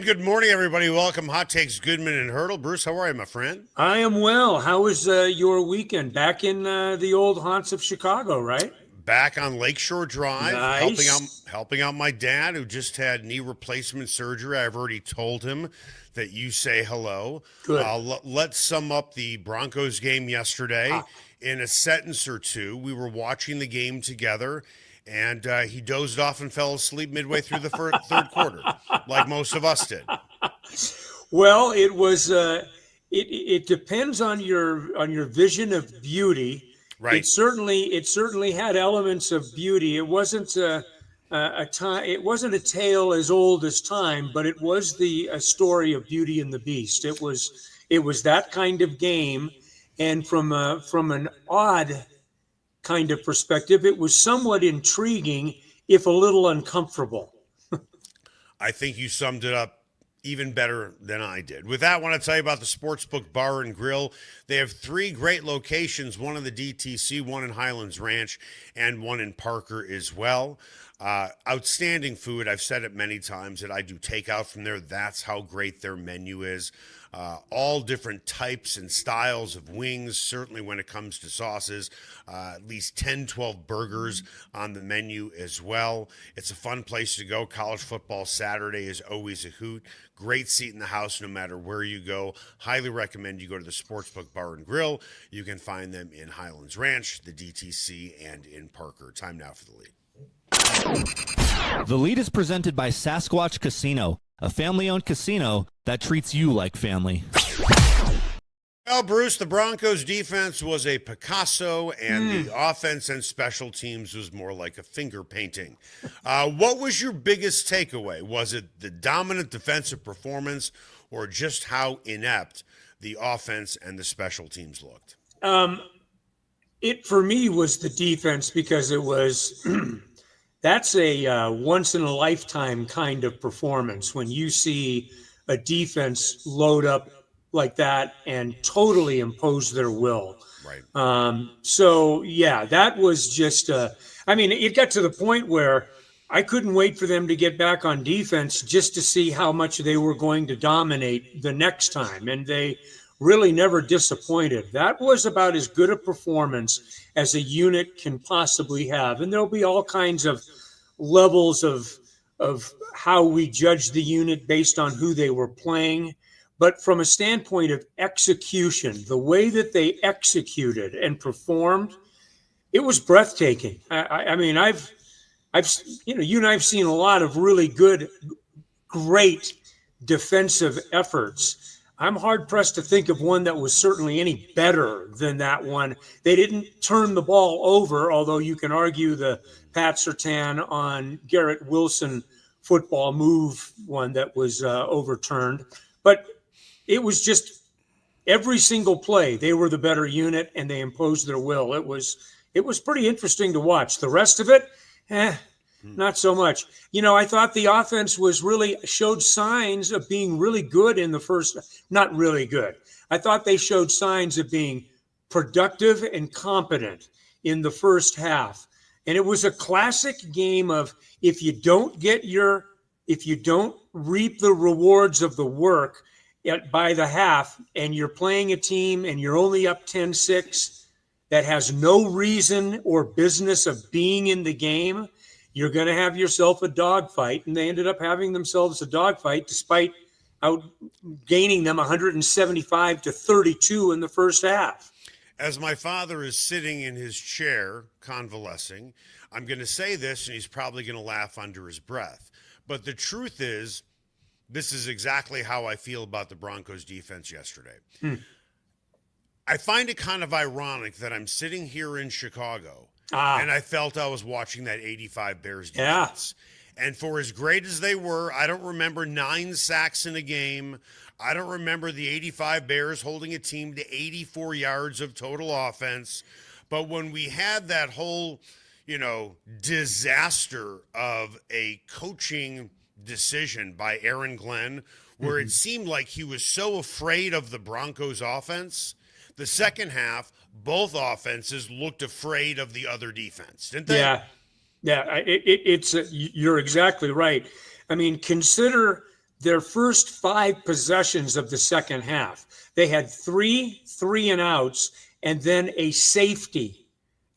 good morning, everybody. Welcome, Hot Takes Goodman and Haertl. Bruce, how are you, my friend? I am well. How was your weekend? Back in the old haunts of Chicago, right? Back on Lakeshore Drive, Nice. helping out my dad who just had knee replacement surgery. I've already told him that you say hello. Good. Let's sum up the Broncos game yesterday Ah, in a sentence or two. We were watching the game together, and he dozed off and fell asleep midway through the third quarter, like most of us did. well, it was. It depends on your vision of beauty. Right. It certainly had elements of beauty. It wasn't a time. It wasn't a tale as old as time, but it was the a story of Beauty and the Beast. It was that kind of game, and from an odd kind of perspective, it was somewhat intriguing, if a little uncomfortable. I think you summed it up even better than I did. With that, I want to tell you about the Sportsbook Bar and Grill. They have three great locations, one in the DTC, one in Highlands Ranch, and one in Parker as well. Outstanding food. I've said it many times that I do takeout from there. That's how great their menu is. All different types and styles of wings, certainly when it comes to sauces. At least 10, 12 burgers on the menu as well. It's a fun place to go. College football Saturday is always a hoot. Great seat in the house no matter where you go. Highly recommend you go to the Sportsbook Bar and Grill. You can find them in Highlands Ranch, the DTC, and in Parker. Time now for the lead. The lead is presented by Sasquatch Casino, a family-owned casino that treats you like family. Well, Bruce, the Broncos defense was a Picasso, and the offense and special teams was more like a finger painting. What was your biggest takeaway? Was it the dominant defensive performance or just how inept the offense and the special teams looked? It for me was the defense because it was that's a once in a lifetime kind of performance when you see a defense load up like that and totally impose their will. Right. So yeah, that was just I mean, it got to the point where I couldn't wait for them to get back on defense just to see how much they were going to dominate the next time. And they really never disappointed. That was about as good a performance as a unit can possibly have. And there'll be all kinds of levels of how we judge the unit based on who they were playing. But from a standpoint of execution, the way that they executed and performed, it was breathtaking. I mean, I've you and I've seen a lot of really good, great defensive efforts. I'm hard pressed to think of one that was certainly any better than that one. They didn't turn the ball over, although you can argue the Pat Surtain on Garrett Wilson football move one that was overturned. But it was just every single play, they were the better unit and they imposed their will. It was pretty interesting to watch. The rest of it, not so much. You know, I thought the offense was really showed signs of being really good in the first, not really good. I thought they showed signs of being productive and competent in the first half. And it was a classic game of if you don't reap the rewards of the work by the half and you're playing a team and you're only up 10-6 that has no reason or business of being in the game, you're going to have yourself a dogfight. And they ended up having themselves a dogfight despite outgaining them 175-32 in the first half. As my father is sitting in his chair convalescing, I'm going to say this, and he's probably going to laugh under his breath. But the truth is, this is exactly how I feel about the Broncos defense yesterday. I find it kind of ironic that I'm sitting here in Chicago, and I felt I was watching that 85 Bears defense. Yeah. And for as great as they were, I don't remember 9 sacks in a game. I don't remember the 85 Bears holding a team to 84 yards of total offense. But when we had that whole, disaster of a coaching decision by Aaron Glenn, where it seemed like he was so afraid of the Broncos offense, the second half, both offenses looked afraid of the other defense, didn't they? Yeah. You're exactly right. I mean, consider their first 5 possessions of the second half, they had 3 3-and-outs and then a safety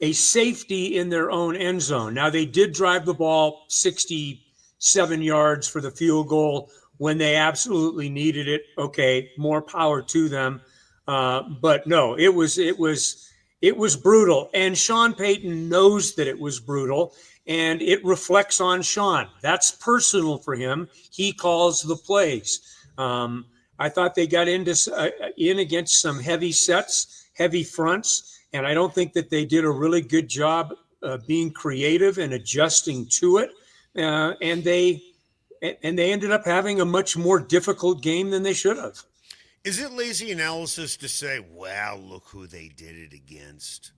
in their own end zone. Now, they did drive the ball 67 yards for the field goal when they absolutely needed it. Okay, more power to them. But no, it was brutal. And Sean Payton knows that it was brutal, and it reflects on Sean. That's personal for him. He calls the plays. I thought they got in against some heavy sets, heavy fronts, and I don't think that they did a really good job being creative and adjusting to it. And they ended up having a much more difficult game than they should have. Is it lazy analysis to say, wow, look who they did it against?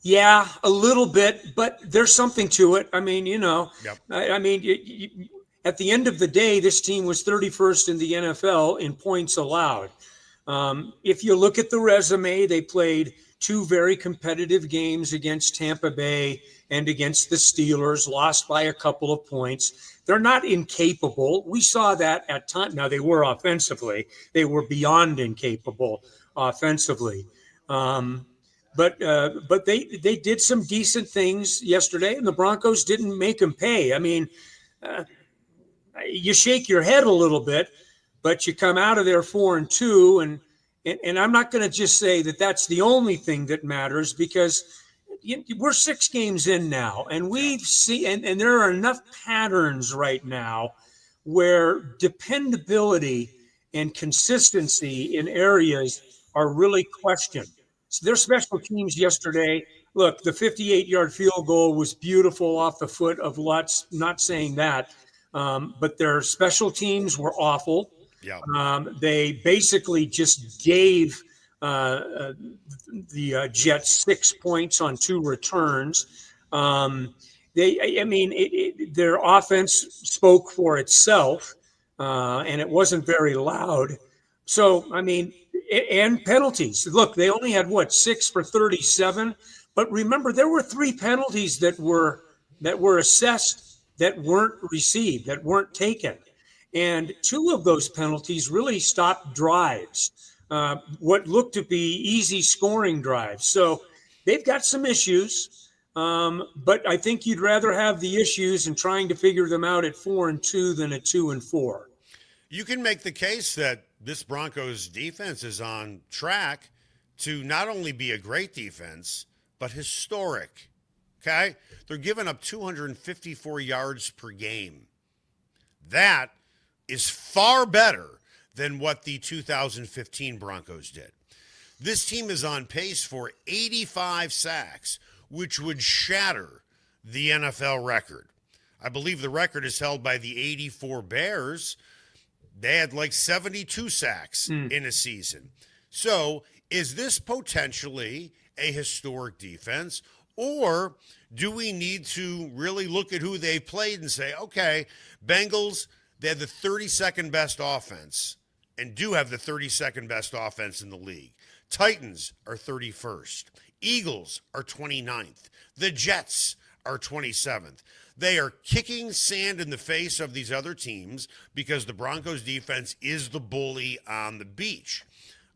Yeah, a little bit, but there's something to it. I mean, Yep. At the end of the day, this team was 31st in the NFL in points allowed. If you look at the resume, they played 2 very competitive games against Tampa Bay and against the Steelers, lost by a couple of points. They're not incapable. We saw that at times. Now, they were offensively. They were beyond incapable offensively. But they did some decent things yesterday, and the Broncos didn't make them pay. I mean, you shake your head a little bit, but you come out of there 4-2, and I'm not going to just say that that's the only thing that matters, because we're 6 games in now, and we've seen, and there are enough patterns right now where dependability and consistency in areas are really questioned. So their special teams yesterday, look, the 58-yard field goal was beautiful off the foot of Lutz, not saying that, but their special teams were awful. Yeah. They basically just gave the Jets 6 points on 2 returns. Their offense spoke for itself, and it wasn't very loud. So, and penalties. Look, they only had 6 for 37, but remember, there were 3 penalties that were assessed that weren't received, that weren't taken. And 2 of those penalties really stopped drives, what looked to be easy scoring drives. So they've got some issues, but I think you'd rather have the issues and trying to figure them out at 4-2 than at 2-4. You can make the case that this Broncos defense is on track to not only be a great defense, but historic. Okay? They're giving up 254 yards per game. That is far better than what the 2015 Broncos did. This team is on pace for 85 sacks, which would shatter the NFL record. I believe the record is held by the 84 Bears. They had 72 sacks in a season. So is this potentially a historic defense, or do we need to really look at who they played and say, okay, Bengals, they had the 32nd best offense and do have the 32nd best offense in the league. Titans are 31st. Eagles are 29th. The Jets are 27th. They are kicking sand in the face of these other teams because the Broncos defense is the bully on the beach.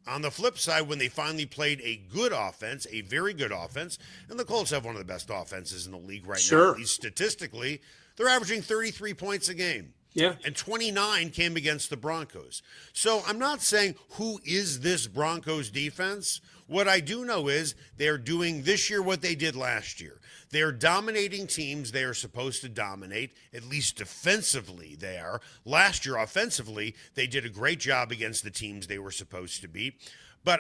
On the flip side, when they finally played a good offense, a very good offense, and the Colts have one of the best offenses in the league right now, at least statistically, they're averaging 33 points a game. Yeah. And 29 came against the Broncos. So I'm not saying who is this Broncos defense. What I do know is they're doing this year what they did last year. They're dominating teams they are supposed to dominate, at least defensively they are. Last year, offensively, they did a great job against the teams they were supposed to beat. But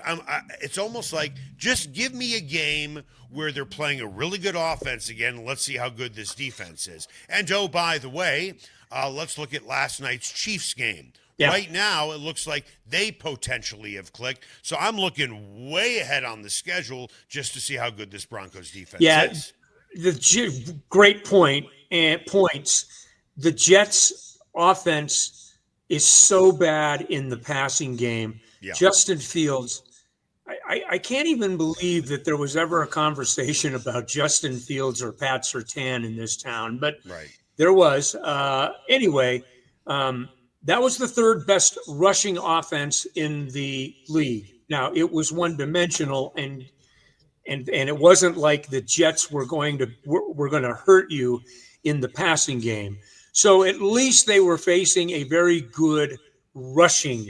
it's almost like, just give me a game where they're playing a really good offense again, and let's see how good this defense is. And, oh, by the way, let's look at last night's Chiefs game. Yeah. Right now, it looks like they potentially have clicked. So I'm looking way ahead on the schedule just to see how good this Broncos defense is. The great point and points. The Jets' offense is so bad in the passing game. Yeah. Justin Fields, I can't even believe that there was ever a conversation about Justin Fields or Pat Surtain in this town. But There was. Anyway, that was the third best rushing offense in the league. Now, it was one-dimensional, and it wasn't like the Jets were going to hurt you in the passing game. So at least they were facing a very good rushing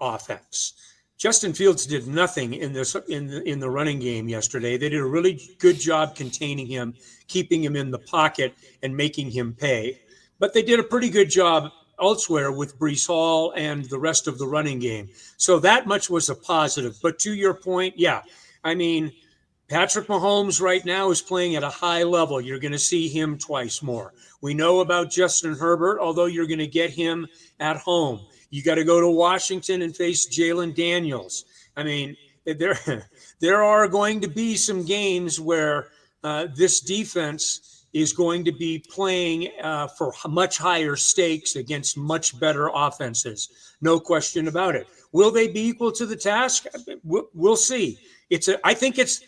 offense. Justin Fields did nothing in the running game yesterday. They did a really good job containing him, keeping him in the pocket, and making him pay. But they did a pretty good job elsewhere with Breece Hall and the rest of the running game. So that much was a positive. But to your point, yeah, I mean, Patrick Mahomes right now is playing at a high level. You're going to see him twice more. We know about Justin Herbert, although you're going to get him at home. You got to go to Washington and face Jalen Daniels. I mean, there are going to be some games where this defense is going to be playing for much higher stakes against much better offenses. No question about it. Will they be equal to the task? We'll see. I think it's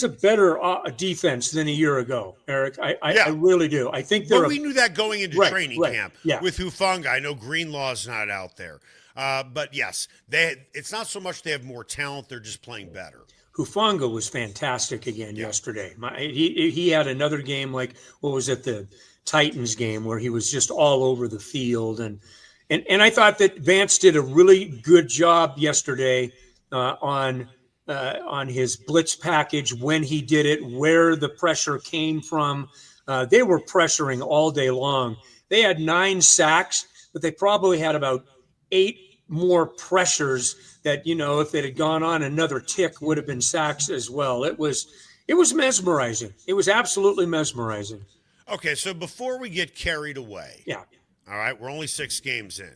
a better defense than a year ago, Eric. I really do. I think we knew that going into training camp. Yeah. With Hufanga. I know Greenlaw's not out there. But yes, it's not so much they have more talent, they're just playing better. Hufanga was fantastic again yesterday. He had another game like, what was it, the Titans game, where he was just all over the field. And I thought that Vance did a really good job yesterday on his blitz package, when he did it, where the pressure came from. They were pressuring all day long. They had 9 sacks, but they probably had about 8 more pressures that, if it had gone on another tick, would have been sacks as well. It was mesmerizing. It was absolutely mesmerizing. Okay, so before we get carried away, yeah, all right, we're only 6 games in,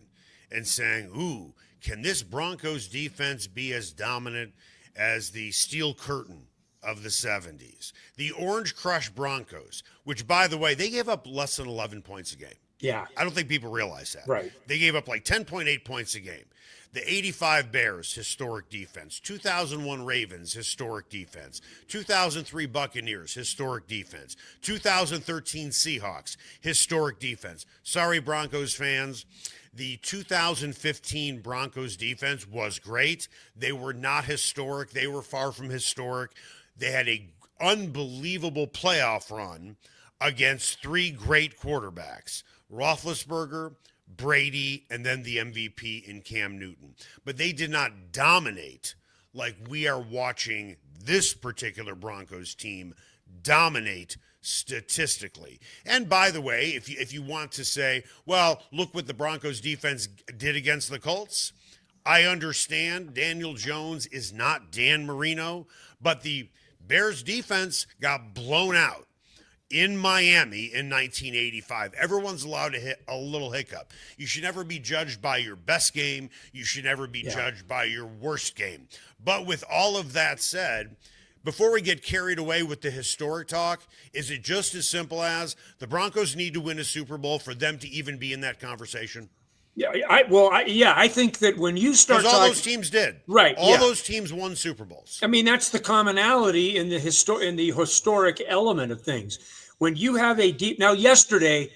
and saying, ooh, can this Broncos defense be as dominant as the Steel Curtain of the 70s? The Orange Crush Broncos, which, by the way, they gave up less than 11 points a game. Yeah. I don't think people realize that. Right. They gave up like 10.8 points a game. The 85 Bears, historic defense. 2001 Ravens, historic defense. 2003 Buccaneers, historic defense. 2013 Seahawks, historic defense. Sorry, Broncos fans. The 2015 Broncos defense was great. They were not historic. They were far from historic. They had an unbelievable playoff run against 3 great quarterbacks: Roethlisberger, Brady, and then the MVP in Cam Newton. But they did not dominate like we are watching this particular Broncos team dominate statistically. And by the way, if you want to say, well, look what the Broncos defense did against the Colts, I understand Daniel Jones is not Dan Marino, but the Bears defense got blown out in Miami in 1985. Everyone's allowed to hit a little hiccup. You should never be judged by your best game. You should never be judged by your worst game. But with all of that said, before we get carried away with the historic talk, is it just as simple as the Broncos need to win a Super Bowl for them to even be in that conversation? Yeah, I think that when you start talking, all those teams did. Right. All those teams won Super Bowls. I mean, that's the commonality in the historic element of things. When you have now yesterday,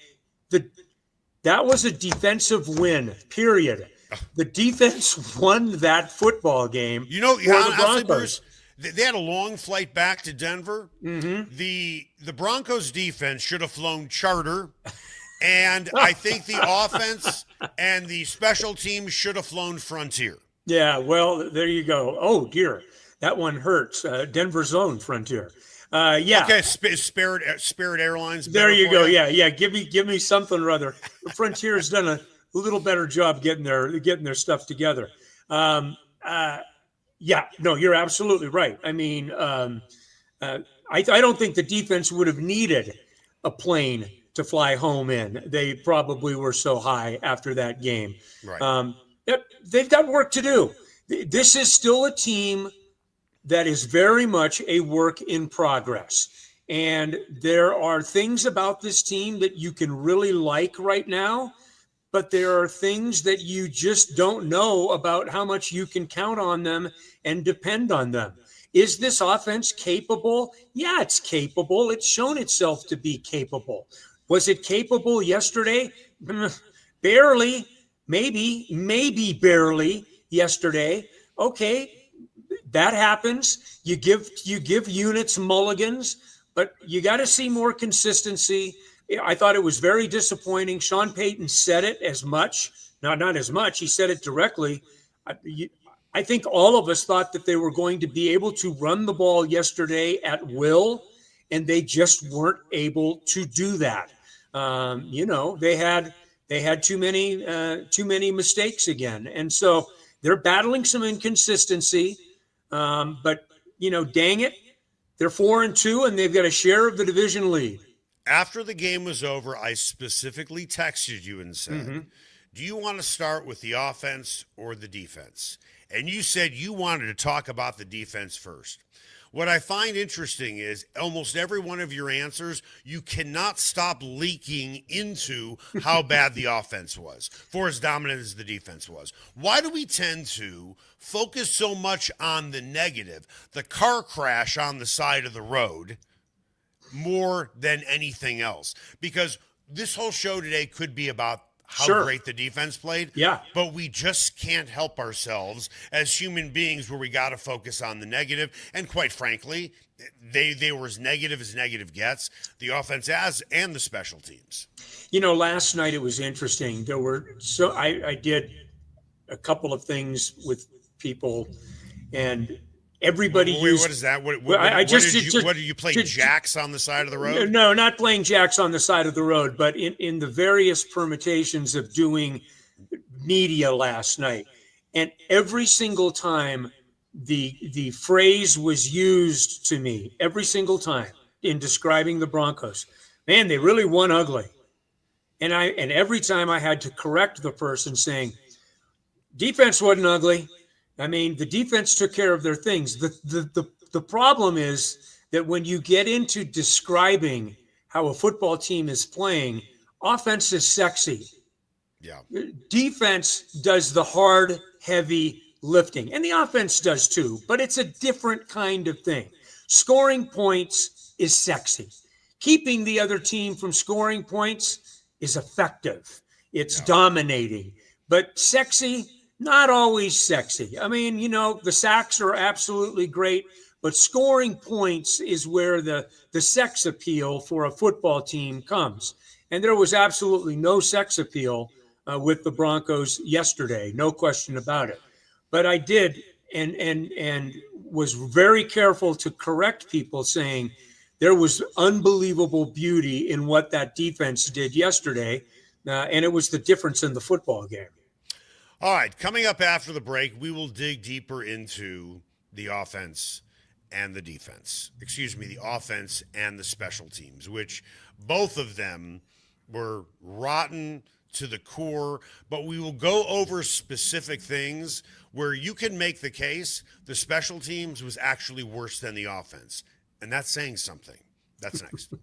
that was a defensive win, period. The defense won that football game. Honestly, Bruce, they had a long flight back to Denver. Mm-hmm. The Broncos defense should have flown charter. And I think the offense and the special teams should have flown Frontier. Yeah, well, there you go. Oh, dear. That one hurts. Denver's own Frontier. Yeah. Okay, Spirit Airlines. There you go. Yeah. Give me something or other. Frontier's done a little better job getting their stuff together. Yeah, no, you're absolutely right. I mean, I don't think the defense would have needed a plane to fly home in. They probably were so high after that game. Right. They've got work to do. This is still a team that is very much a work in progress. And there are things about this team that you can really like right now, but there are things that you just don't know about how much you can count on them and depend on them. Is this offense capable? Yeah, it's capable. It's shown itself to be capable. Was it capable yesterday? Barely, maybe barely yesterday. Okay, that happens. You give units mulligans, but you got to see more consistency. I thought it was very disappointing. Sean Payton said it as much, not as much. He said it directly. I think all of us thought that they were going to be able to run the ball yesterday at will, and they just weren't able to do that. They had too many mistakes again, and so they're battling some inconsistency. But dang it, they're 4-2, and they've got a share of the division lead. After the game was over, I specifically texted you and said, do you want to start with the offense or the defense? And you said you wanted to talk about the defense first. What I find interesting is almost every one of your answers, you cannot stop leaking into how bad the offense was, for as dominant as the defense was. Why do we tend to focus so much on the negative, the car crash on the side of the road, more than anything else? Because this whole show today could be about how great the defense played. Yeah. But we just can't help ourselves as human beings where we got to focus on the negative. And quite frankly, they were as negative gets, the offense and the special teams. Last night it was interesting. I did a couple of things with people, and everybody used. What is that? What did you play jacks on the side of the road? No, not playing jacks on the side of the road, but in the various permutations of doing media last night. And every single time the phrase was used to me, every single time in describing the Broncos, man, they really won ugly. And every time I had to correct the person saying, defense wasn't ugly. I mean, the defense took care of their things. The problem is that when you get into describing how a football team is playing, offense is sexy. Yeah. Defense does the hard, heavy lifting, and the offense does too, but it's a different kind of thing. Scoring points is sexy. Keeping the other team from scoring points is effective. It's dominating, but sexy, not always sexy. I mean, the sacks are absolutely great, but scoring points is where the sex appeal for a football team comes. And there was absolutely no sex appeal with the Broncos yesterday, no question about it. But I did and was very careful to correct people, saying there was unbelievable beauty in what that defense did yesterday, and it was the difference in the football game. All right, coming up after the break, we will dig deeper into the offense and the defense. The offense and the special teams, which both of them were rotten to the core, but we will go over specific things where you can make the case the special teams was actually worse than the offense. And that's saying something. That's next.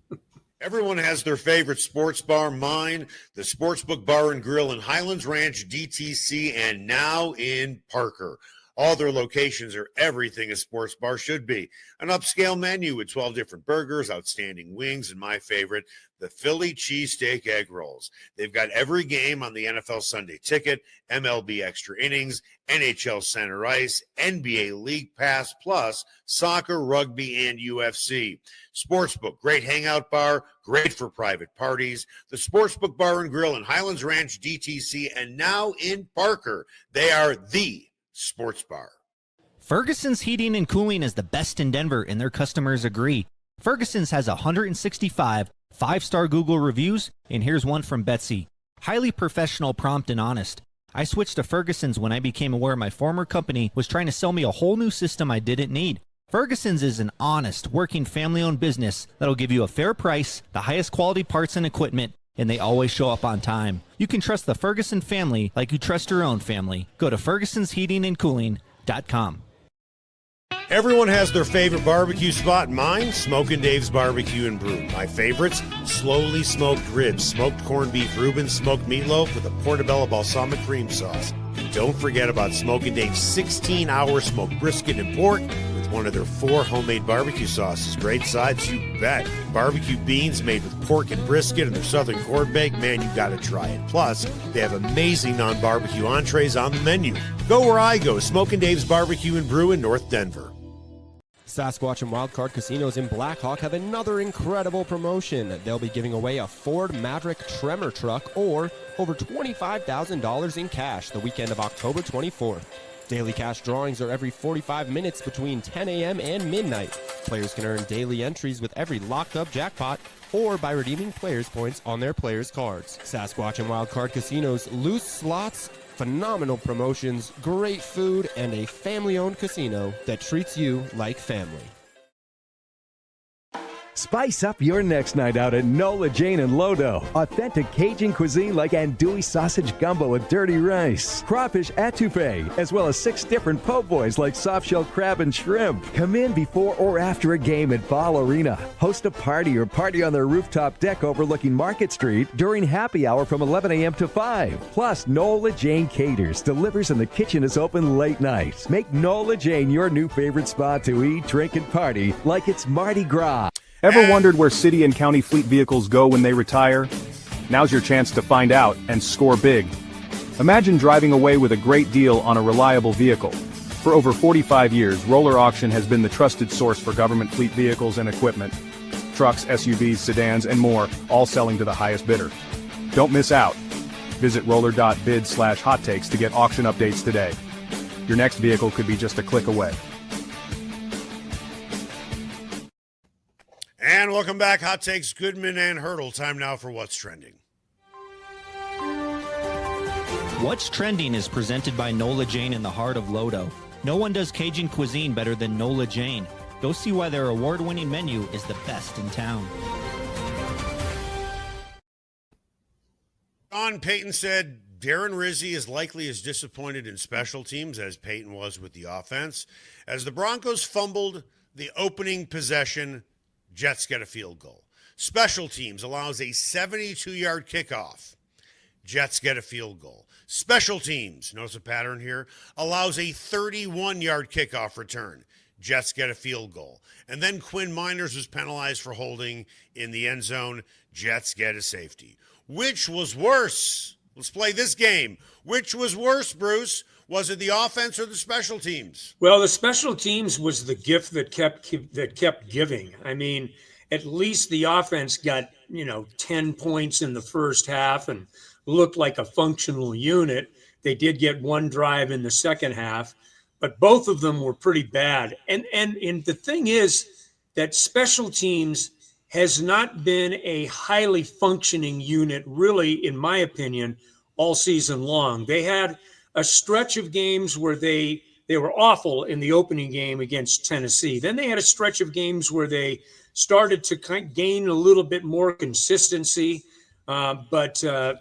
Everyone has their favorite sports bar. Mine, the Sportsbook Bar and Grill in Highlands Ranch, DTC, and now in Parker. All their locations are everything a sports bar should be. An upscale menu with 12 different burgers, outstanding wings, and my favorite, the Philly cheesesteak egg rolls. They've got every game on the NFL Sunday Ticket, MLB Extra Innings, NHL Center Ice, NBA League Pass, plus soccer, rugby, and UFC. Sportsbook, great hangout bar, great for private parties. The Sportsbook Bar and Grill in Highlands Ranch, DTC, and now in Parker. They are the sports bar. Ferguson's Heating and Cooling is the best in Denver, and their customers agree. Ferguson's has 165 5-star Google reviews, and here's one from Betsy. Highly professional, prompt, and honest. I switched to Ferguson's when I became aware my former company was trying to sell me a whole new system I didn't need. Ferguson's is an honest, working, family-owned business that'll give you a fair price, the highest quality parts and equipment, and they always show up on time. You can trust the Ferguson family like you trust your own family. Go to fergusonsheatingandcooling.com. Everyone has their favorite barbecue spot. Mine, Smokin' Dave's Barbecue and Brew. My favorites, slowly smoked ribs, smoked corned beef Reuben, smoked meatloaf with a portobello balsamic cream sauce. Don't forget about Smokin' Dave's 16-hour smoked brisket and pork with with one of their 4 homemade barbecue sauces. Great sides, you bet. Barbecue beans made with pork and brisket and their southern corn bake. Man, you got to try it. Plus, they have amazing non-barbecue entrees on the menu. Go where I go, Smokin' Dave's Barbecue and Brew in North Denver. Sasquatch and Wildcard Casinos in Blackhawk have another incredible promotion. They'll be giving away a Ford Maverick Tremor truck or over $25,000 in cash the weekend of October 24th. Daily cash drawings are every 45 minutes between 10 a.m. and midnight. Players can earn daily entries with every locked-up jackpot or by redeeming players' points on their players' cards. Sasquatch and Wildcard Casinos, loose slots, phenomenal promotions, great food, and a family-owned casino that treats you like family. Spice up your next night out at Nola Jane and Lodo. Authentic Cajun cuisine like andouille sausage gumbo with dirty rice, crawfish etouffee, as well as 6 different po' boys like soft-shell crab and shrimp. Come in before or after a game at Ball Arena. Host a party or party on their rooftop deck overlooking Market Street during happy hour from 11 a.m. to 5. Plus, Nola Jane caters, delivers, and the kitchen is open late night. Make Nola Jane your new favorite spot to eat, drink, and party like it's Mardi Gras. Ever wondered where city and county fleet vehicles go when they retire? Now's your chance to find out and score big. Imagine driving away with a great deal on a reliable vehicle. For over 45 years, Roller Auction has been the trusted source for government fleet vehicles and equipment. Trucks, SUVs, sedans, and more, all selling to the highest bidder. Don't miss out. Visit roller.bid/hot takes to get auction updates today. Your next vehicle could be just a click away. And welcome back, Hot Takes, Goodman and Haertl. Time now for What's Trending. What's Trending is presented by Nola Jane in the heart of Lodo. No one does Cajun cuisine better than Nola Jane. Go see why their award-winning menu is the best in town. Sean Payton said Darren Rizzi is likely as disappointed in special teams as Payton was with the offense. As the Broncos fumbled the opening possession, Jets get a field goal. Special teams allows a 72-yard kickoff. Jets get a field goal. Special teams, notice a pattern here, allows a 31-yard kickoff return. Jets get a field goal. And then Quinn Miners was penalized for holding in the end zone. Jets get a safety. Which was worse? Let's play this game. Which was worse, Bruce? Was it the offense or the special teams? Well, the special teams was the gift that kept giving. I mean, at least the offense got, 10 points in the first half and looked like a functional unit. They did get one drive in the second half, but both of them were pretty bad. And the thing is that special teams has not been a highly functioning unit, really, in my opinion, all season long. They had a stretch of games where they were awful in the opening game against Tennessee. Then they had a stretch of games where they started to gain a little bit more consistency. But the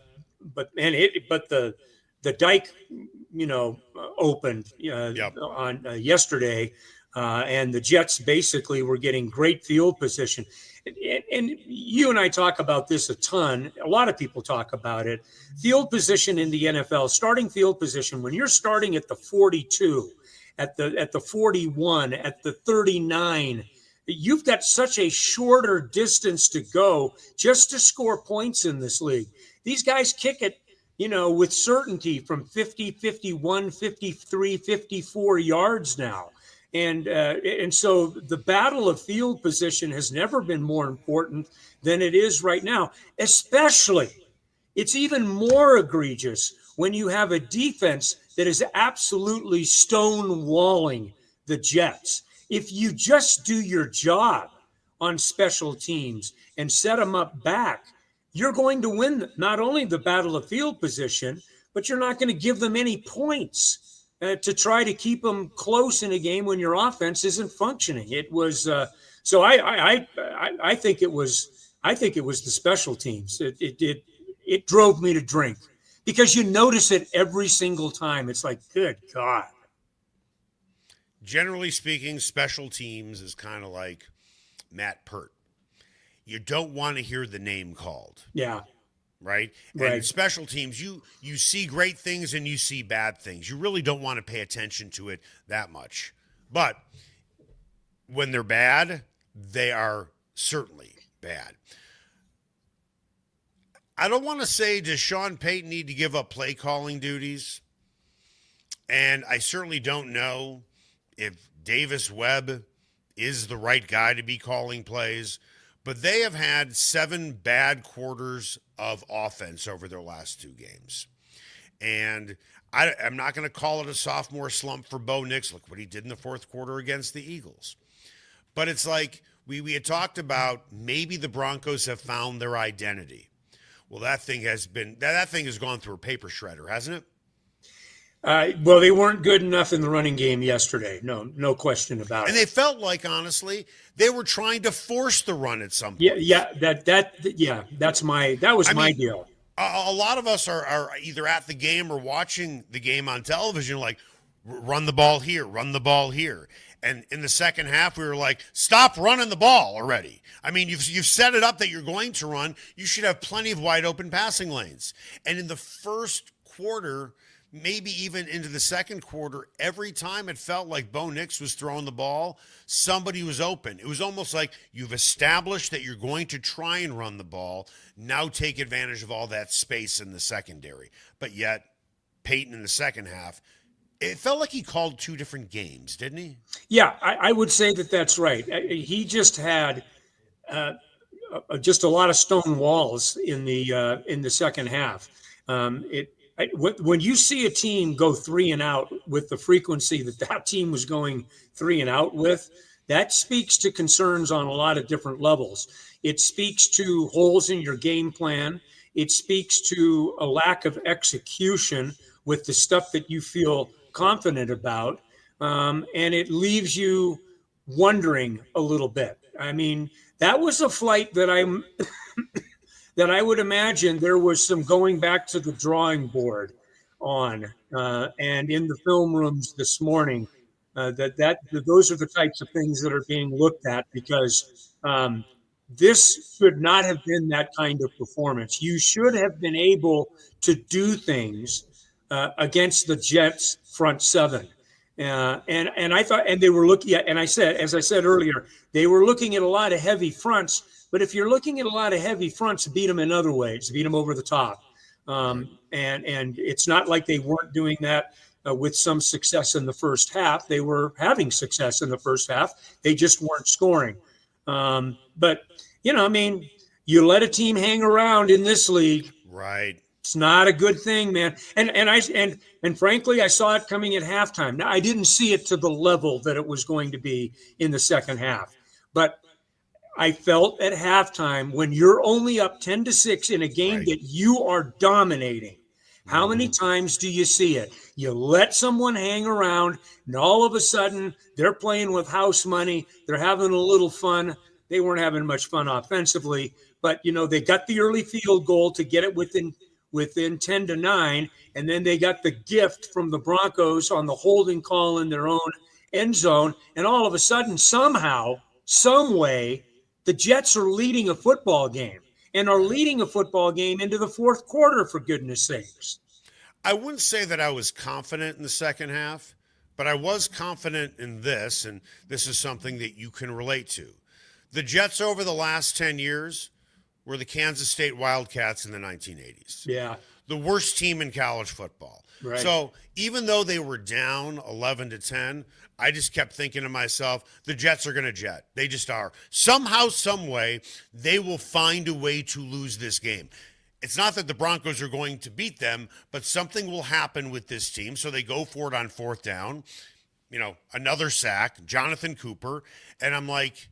dike, opened on yesterday, and the Jets basically were getting great field position. And you and I talk about this a ton. A lot of people talk about it. Field position in the NFL, starting field position, when you're starting at the 42, at the 41, at the 39, you've got such a shorter distance to go just to score points in this league. These guys kick it, with certainty from 50, 51, 53, 54 yards now. And so the battle of field position has never been more important than it is right now. Especially, it's even more egregious when you have a defense that is absolutely stonewalling the Jets. If you just do your job on special teams and set them up back, you're going to win not only the battle of field position, but you're not going to give them any points to try to keep them close in a game when your offense isn't functioning. It was so I think it was the special teams. It drove me to drink because you notice it every single time. It's like, good God. Generally speaking, special teams is kind of like Matt Pert. You don't want to hear the name called. Yeah. Right? And special teams, you see great things and you see bad things. You really don't want to pay attention to it that much. But when they're bad, they are certainly bad. I don't want to say, does Sean Payton need to give up play calling duties? And I certainly don't know if Davis Webb is the right guy to be calling plays, but they have had 7 bad quarters of offense over their last 2 games. And I'm not going to call it a sophomore slump for Bo Nix. Look what he did in the 4th quarter against the Eagles. But it's like we had talked about, maybe the Broncos have found their identity. Well, that thing has gone through a paper shredder, hasn't it? Well, they weren't good enough in the running game yesterday. No question about it. And they felt like, honestly, they were trying to force the run at some point. That was my deal. A lot of us are either at the game or watching the game on television, like, run the ball here, run the ball here. And in the second half, we were like, stop running the ball already. I mean, you've set it up that you're going to run. You should have plenty of wide open passing lanes. And in the first quarter, maybe even into the second quarter, every time it felt like Bo Nix was throwing the ball, somebody was open. It was almost like you've established that you're going to try and run the ball. Now take advantage of all that space in the secondary. But yet, Peyton in the second half, it felt like he called 2 different games, didn't he? Yeah, I would say that's right. He just had just a lot of stone walls in the second half. When you see a team go 3 and out with the frequency that team was going 3 and out with, that speaks to concerns on a lot of different levels. It speaks to holes in your game plan. It speaks to a lack of execution with the stuff that you feel confident about. And it leaves you wondering a little bit. I mean, that was a flight that that I would imagine there was some going back to the drawing board on, and in the film rooms this morning, those are the types of things that are being looked at, because this should not have been that kind of performance. You should have been able to do things against the Jets front 7. And I thought, and they were looking at, and as I said earlier, they were looking at a lot of heavy fronts. But if you're looking at a lot of heavy fronts, beat them in other ways, beat them over the top. And it's not like they weren't doing that with some success in the first half. They were having success in the first half. They just weren't scoring. But, I mean, you let a team hang around in this league. Right. It's not a good thing, man. And frankly, I saw it coming at halftime. Now, I didn't see it to the level that it was going to be in the second half. But I felt at halftime, when you're only up 10-6 in a game right. that you are dominating, how many times do you see it? You let someone hang around, and all of a sudden they're playing with house money. They're having a little fun. They weren't having much fun offensively, but they got the early field goal to get it within 10-9, and then they got the gift from the Broncos on the holding call in their own end zone, and all of a sudden, somehow, some way, the Jets are leading a football game, and are leading a football game into the 4th quarter, for goodness sakes. I wouldn't say that I was confident in the second half, but I was confident in this, and this is something that you can relate to. The Jets over the last 10 years were the Kansas State Wildcats in the 1980s. Yeah. The worst team in college football. Right. So even though they were down 11-10, I just kept thinking to myself, the Jets are going to jet. They just are. Somehow, some way, they will find a way to lose this game. It's not that the Broncos are going to beat them, but something will happen with this team. So they go for it on 4th down. Another sack, Jonathan Cooper. And I'm like,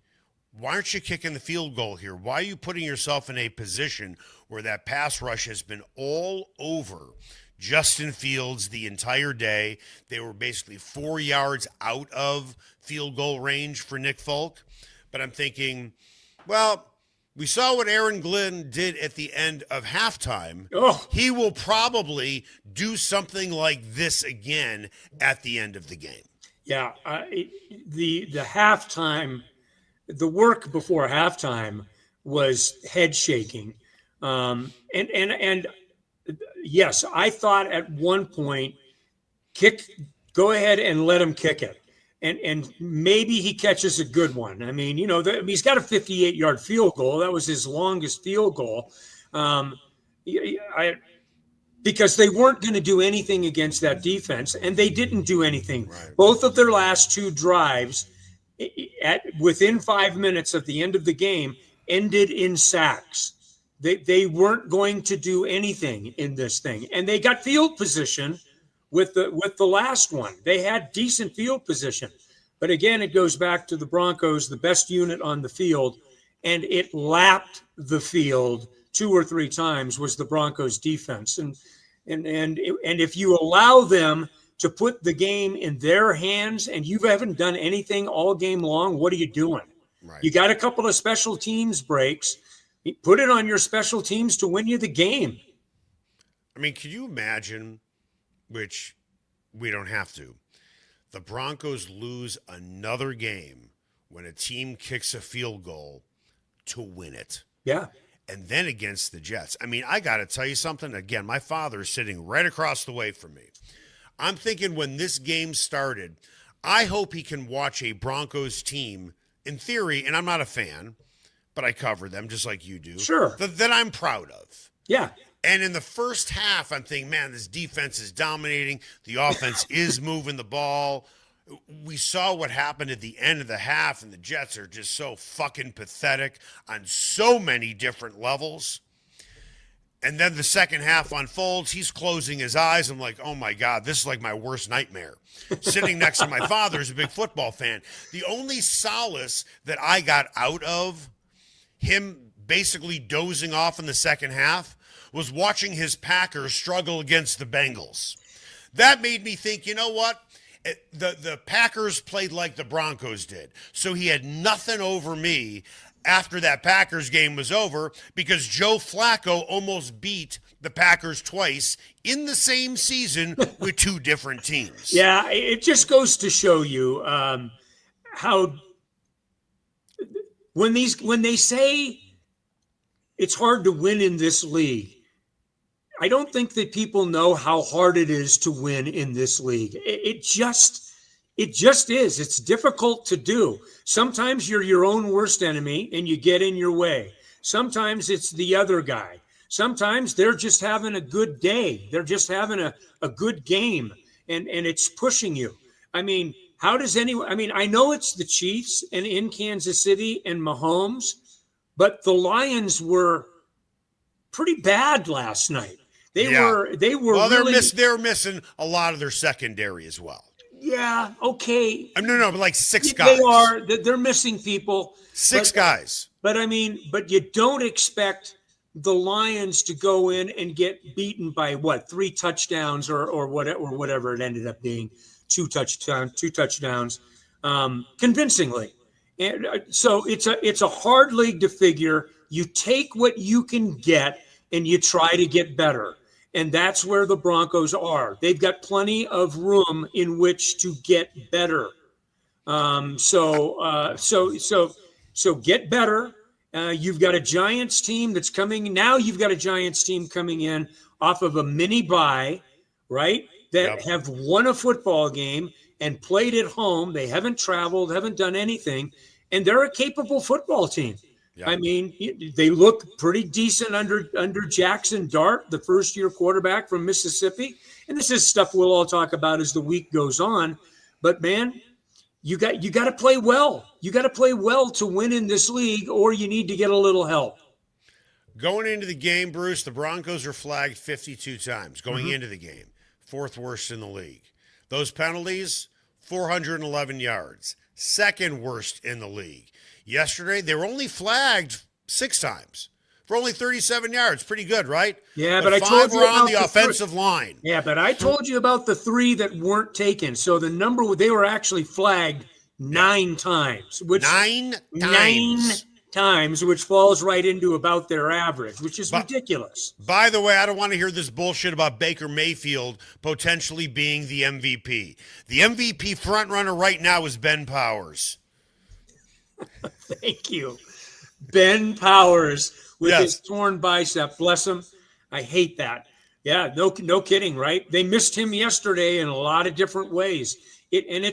why aren't you kicking the field goal here? Why are you putting yourself in a position where that pass rush has been all over Justin Fields the entire day? They were basically 4 yards out of field goal range for Nick Folk. But I'm thinking, well, we saw what Aaron Glenn did at the end of halftime. Oh. He will probably do something like this again at the end of the game. Yeah, the halftime, the work before halftime was head shaking. And yes, I thought at one point, go ahead and let him kick it. and maybe he catches a good one. I mean, he's got a 58-yard field goal. That was his longest field goal. Because they weren't going to do anything against that defense, and they didn't do anything. Right. Both of their last 2 drives, within 5 minutes at the end of the game, ended in sacks. They weren't going to do anything in this thing, and they got field position with the last one. They had decent field position, but again, it goes back to the Broncos, the best unit on the field, and it lapped the field 2 or 3 times was the Broncos defense. And if you allow them to put the game in their hands and you haven't done anything all game long, what are you doing? Right. You got a couple of special teams breaks. Put it on your special teams to win you the game. I mean, can you imagine, which we don't have to, the Broncos lose another game when a team kicks a field goal to win it? Yeah. And then against the Jets. I mean, I got to tell you something. Again, my father is sitting right across the way from me. I'm thinking when this game started, I hope he can watch a Broncos team, in theory, and I'm not a fan, but I cover them just like you do. Sure. That I'm proud of. Yeah. And in the first half, I'm thinking, man, this defense is dominating. The offense is moving the ball. We saw what happened at the end of the half, and the Jets are just so fucking pathetic on so many different levels. And then the second half unfolds. He's closing his eyes. I'm like, oh, my God, this is like my worst nightmare. Sitting next to my father, who's a big football fan. The only solace that I got out of him basically dozing off in the second half was watching his Packers struggle against the Bengals. That made me think, you know what? The Packers played like the Broncos did. So he had nothing over me after that Packers game was over because Joe Flacco almost beat the Packers twice in the same season with 2 different teams. Yeah, it just goes to show you how when they say it's hard to win in this league, I don't think that people know how hard it is to win in this league. It just is. It's difficult to do. Sometimes you're your own worst enemy and you get in your way. Sometimes it's the other guy. Sometimes they're just having a good day. They're just having a good game and it's pushing you. I mean, how does anyone, I know it's the Chiefs and in Kansas City and Mahomes, but the Lions were pretty bad last night. They were well, really, they're missing a lot of their secondary as well. Yeah, okay. No, but like 6 guys. They're missing people. 6 guys. But you don't expect the Lions to go in and get beaten by 3 touchdowns or whatever it ended up being, 2 touchdowns, convincingly. And so it's a hard league to figure. You take what you can get and you try to get better. And that's where the Broncos are. They've got plenty of room in which to get better. So get better. You've got a Giants team that's coming. Now you've got a Giants team coming in off of a mini bye, right? That have won a football game and played at home. They haven't traveled, haven't done anything. And they're a capable football team. Yeah. I mean, they look pretty decent under Jackson Dart, the first-year quarterback from Mississippi. And this is stuff we'll all talk about as the week goes on. But, man, you got to play well. You got to play well to win in this league, or you need to get a little help. Going into the game, Bruce, the Broncos are flagged 52 times going into the game. 4th worst in the league. Those penalties, 411 yards. 2nd worst in the league. Yesterday, they were only flagged 6 times for only 37 yards. Pretty good, right? Yeah, but I told you on the offensive line. Yeah, but I told you about the 3 that weren't taken. So the number, they were actually flagged 9 times. Which 9 times, which falls right into about their average, which is ridiculous. By the way, I don't want to hear this bullshit about Baker Mayfield potentially being the MVP. The MVP frontrunner right now is Ben Powers. Thank you. Ben Powers with his torn bicep. Bless him. I hate that. Yeah, no kidding, right? They missed him yesterday in a lot of different ways. And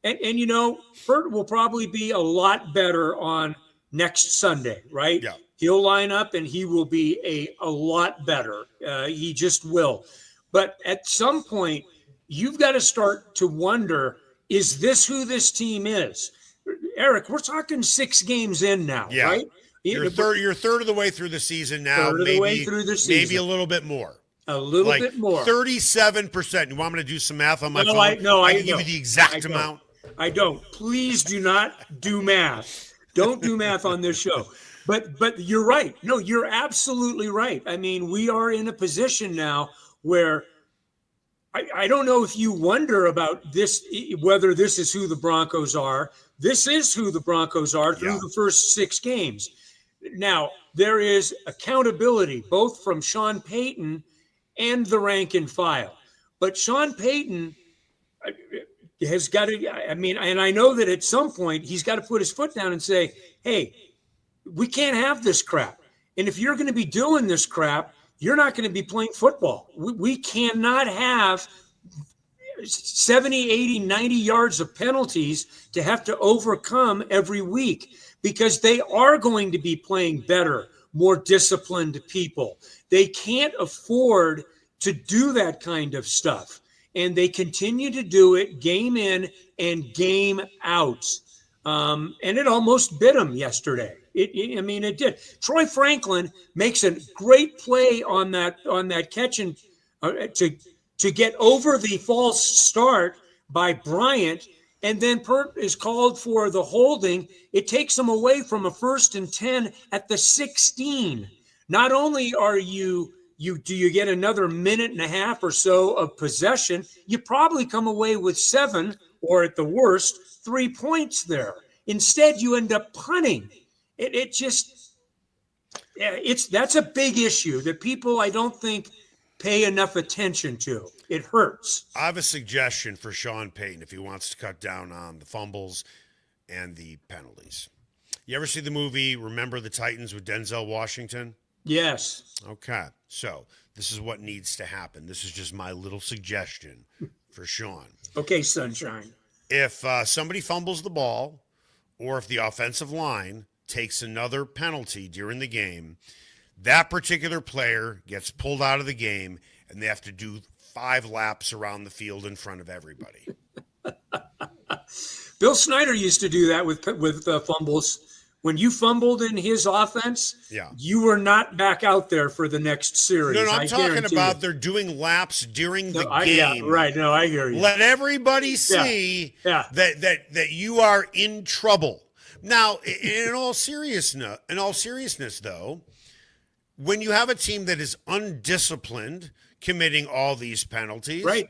And you know, Bert will probably be a lot better on next Sunday, right? Yeah. He'll line up and he will be a lot better. He just will. But at some point, you've got to start to wonder, is this who this team is? Eric, we're talking 6 games in now, Yeah. right? You're third of the way through the season now. Third of the way through the season. Maybe a little bit more. A little bit more. 37%. You want me to do some math on my phone? I can give you the exact amount. I don't. Please do not do math. Don't do math on this show. But you're right. No, you're absolutely right. I mean, we are in a position now where I don't know if you wonder about this, whether this is who the Broncos are. This is who the Broncos are through the first 6 games. Now, there is accountability both from Sean Payton and the rank and file. But Sean Payton has got to, I mean, and I know that at some point he's got to put his foot down and say, hey, we can't have this crap. And if you're going to be doing this crap, you're not going to be playing football. We cannot have 70, 80, 90 yards of penalties to have to overcome every week, because they are going to be playing better, more disciplined people. They can't afford to do that kind of stuff. And they continue to do it game in and game out. And it almost bit them yesterday. It did. Troy Franklin makes a great play on that catch and to get over the false start by Bryant, and then Pert is called for the holding. It takes them away from a 1st and 10 at the 16. Not only are do you get another minute and a half or so of possession, you probably come away with 7 or at the worst 3 points there. Instead, you end up punting. That's a big issue that people, I don't think, pay enough attention to. It hurts. I have a suggestion for Sean Payton if he wants to cut down on the fumbles and the penalties. You ever see the movie Remember the Titans with Denzel Washington? Yes. Okay. So this is what needs to happen. This is just my little suggestion for Sean. Okay, sunshine. If somebody fumbles the ball, or if the offensive line takes another penalty during the game, that particular player gets pulled out of the game and they have to do 5 laps around the field in front of everybody. Bill Snyder used to do that with fumbles. When you fumbled in his offense, you were not back out there for the next series. No, I'm talking about they're doing laps during the game. Yeah, right. No, I hear you. Let everybody see that you are in trouble. Now, in all seriousness, though, when you have a team that is undisciplined, committing all these penalties, right?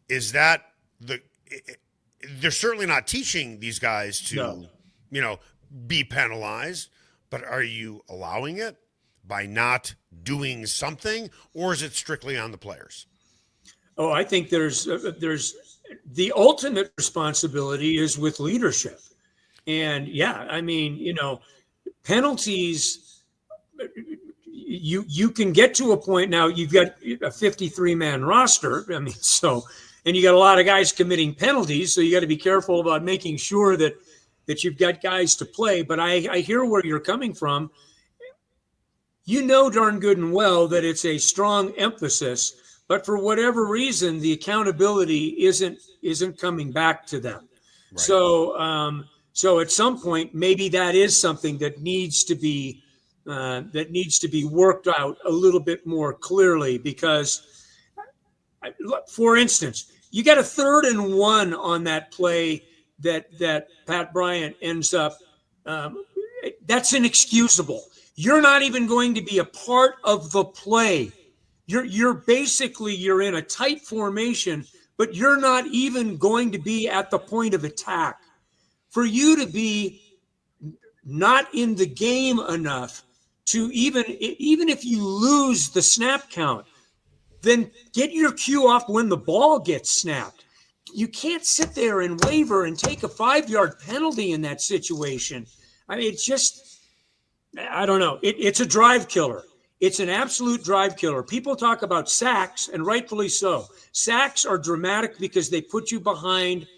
Is that they're certainly not teaching these guys to, be penalized, but are you allowing it by not doing something, or is it strictly on the players? Oh, I think there's the ultimate responsibility is with leadership. And penalties, you can get to a point now, you've got a 53-man roster. And you got a lot of guys committing penalties. So you got to be careful about making sure that you've got guys to play. But I hear where you're coming from. Darn good and well that it's a strong emphasis, but for whatever reason, the accountability isn't coming back to them. Right. So at some point, maybe that is something that needs to be worked out a little bit more clearly. Because, for instance, you got a 3rd and 1 on that play that Pat Bryant ends up. That's inexcusable. You're not even going to be a part of the play. You're in a tight formation, but you're not even going to be at the point of attack. For you to be not in the game enough to even if you lose the snap count, then get your cue off when the ball gets snapped. You can't sit there and waver and take a 5-yard penalty in that situation. I mean, it's just, I don't know. It's a drive killer. It's an absolute drive killer. People talk about sacks, and rightfully so. Sacks are dramatic because they put you behind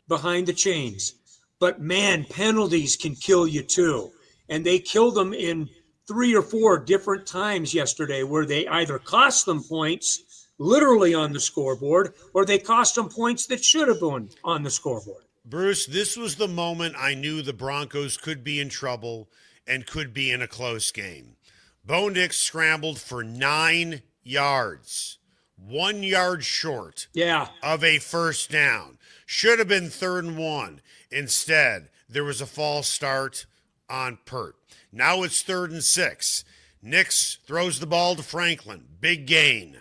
behind the chains. But man, penalties can kill you too. And they killed them in 3 or 4 different times yesterday where they either cost them points literally on the scoreboard or they cost them points that should have been on the scoreboard. Bruce, this was the moment I knew the Broncos could be in trouble and could be in a close game. Bo Nix scrambled for 9 yards, 1 yard short of a first down. Should have been 3rd and 1. Instead, there was a false start on Pert. Now it's 3rd and 6. Nix throws the ball to Franklin. Big gain.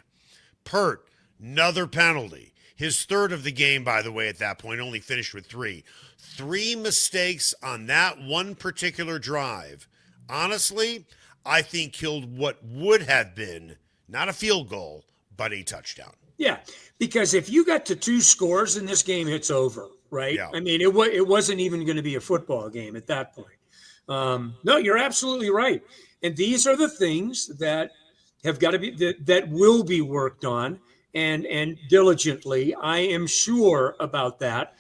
Pert, another penalty. His 3rd of the game, by the way, at that point, only finished with 3. 3 mistakes on that one particular drive. Honestly, I think killed what would have been not a field goal, but a touchdown. Yeah, because if you got to 2 scores in this game, it's over, right? Yeah. I mean, it wasn't even going to be a football game at that point. No, you're absolutely right. And these are the things that have got to be that will be worked on and diligently. I am sure about that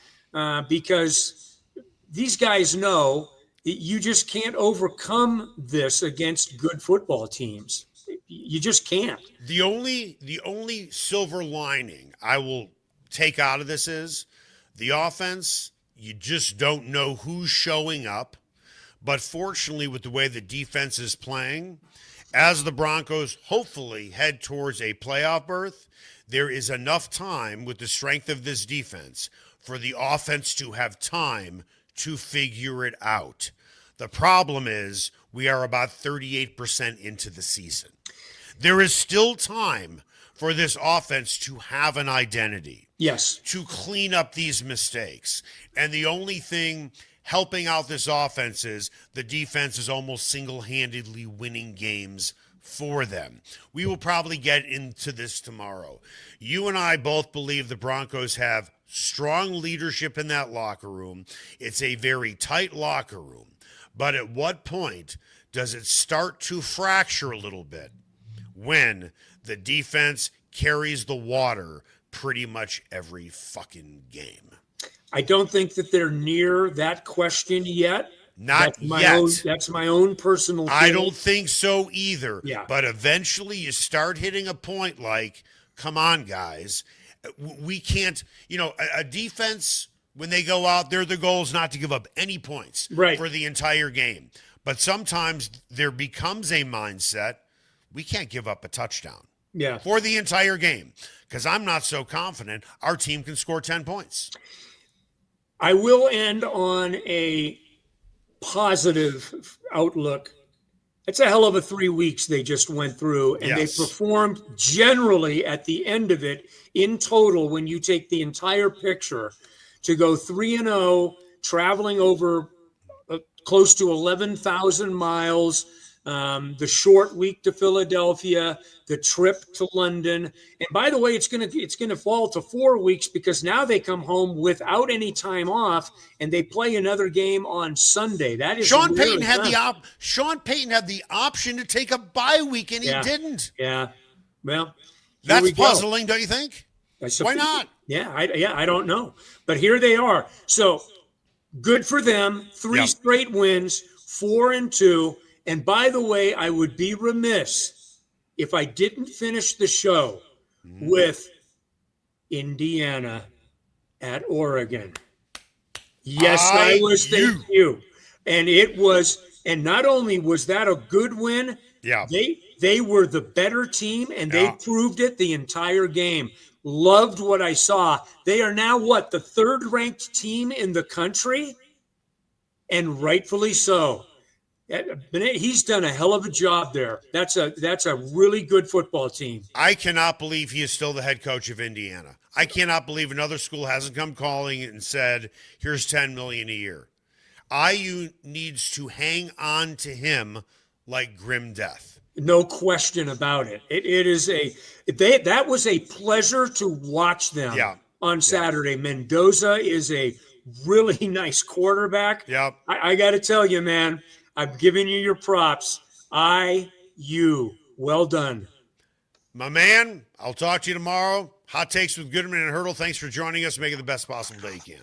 because these guys know that you just can't overcome this against good football teams. You just can't. The only silver lining I will take out of this is the offense. You just don't know who's showing up. But fortunately, with the way the defense is playing, as the Broncos hopefully head towards a playoff berth, there is enough time with the strength of this defense for the offense to have time to figure it out. The problem is we are about 38% into the season. There is still time for this offense to have an identity. Yes. To clean up these mistakes. And the only thing helping out this offense is the defense is almost single-handedly winning games for them. We will probably get into this tomorrow. You and I both believe the Broncos have strong leadership in that locker room. It's a very tight locker room. But at what point does it start to fracture a little bit? When the defense carries the water pretty much every fucking game. I don't think that they're near that question yet. Not yet. That's my own personal feeling. I don't think so either. Yeah. But eventually you start hitting a point like, come on, guys. We can't, a defense, when they go out there, their goal is not to give up any points for the entire game. But sometimes there becomes a mindset, we can't give up a touchdown for the entire game because I'm not so confident our team can score 10 points. I will end on a positive outlook. It's a hell of a 3 weeks they just went through, and they performed generally at the end of it in total when you take the entire picture to go 3-0, traveling over close to 11,000 miles, the short week to Philadelphia, the trip to London. And by the way, it's gonna fall to 4 weeks because now they come home without any time off and they play another game on Sunday. That is Sean Payton had the option to take a bye week and he didn't. Yeah. Well, that's puzzling, don't you think? Why not? Yeah, I don't know. But here they are. So good for them. 3 straight wins, 4-2. And by the way, I would be remiss if I didn't finish the show with Indiana at Oregon. Yes, I was. Thank you. And it was, and not only was that a good win, they were the better team, and they proved it the entire game. Loved what I saw. They are now the 3rd ranked team in the country, and rightfully so. He's done a hell of a job there. That's a really good football team. I cannot believe he is still the head coach of Indiana. I cannot believe another school hasn't come calling and said, here's $10 million a year. IU needs to hang on to him like grim death. No question about it. That was a pleasure to watch them on Saturday. Mendoza is a really nice quarterback. Yep. I got to tell you, man, I'm giving you your props. IU, well done. My man, I'll talk to you tomorrow. Hot Takes with Goodman and Haertl. Thanks for joining us. Make it the best possible day you can.